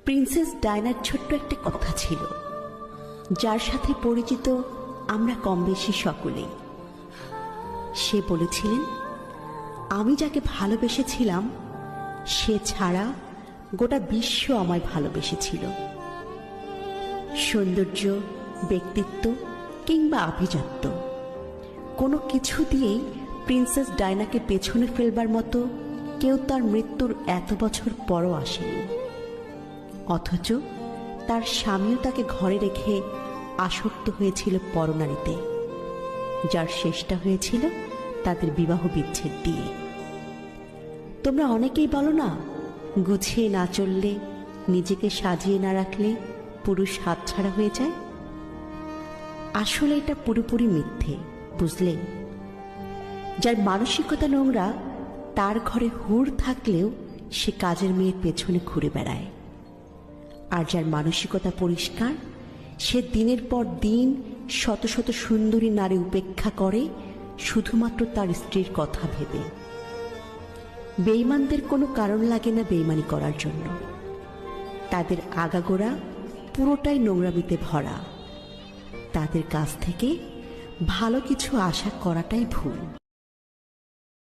Princess ডায়নার ছোট্ট একটা কথা ছিল, যার সাথে পরিচিত আমরা কম বেশি সকলেই। সে বলেছিলেন, আমি যাকে ভালোবেসেছিলাম সে ছাড়া গোটা বিশ্ব আমায় ভালোবেসেছিল। সৌন্দর্য, ব্যক্তিত্ব কিংবা আভিজাত্য কোনো কিছু দিয়েই প্রিন্সেস ডায়নাকে পেছনে ফেলবার মতো কেউ তার মৃত্যুর এত বছর পরও আসেনি। অথচ তার স্বামীও তাকে ঘরে রেখে আসক্ত হয়েছিল পরনারীতে, যার শেষটা হয়েছিল তাদের বিবাহ বিচ্ছেদ দিয়ে। তোমরা অনেকেই বলো না, গুছিয়ে না চললে, নিজেকে সাজিয়ে না রাখলে পুরুষ হাতছাড়া হয়ে যায়। আসলে এটা পুরোপুরি মিথ্যে, বুঝলে? যার মানসিকতা নোংরা তার ঘরে হুড় থাকলেও সে কাজের মেয়ের পেছনে ঘুরে বেড়ায়, আর যার মানসিকতা পরিষ্কার সে দিনের পর দিন শত শত সুন্দরী নারী উপেক্ষা করে শুধুমাত্র তার স্ত্রীর কথা ভেবে। বেঈমানদের কোনো কারণ লাগে না বেঈমানি করার জন্য। তাদের আগাগোড়া পুরোটাই নোংরামিতে ভরা। তাদের কাছ থেকে ভালো কিছু আশা করাটাই ভুল।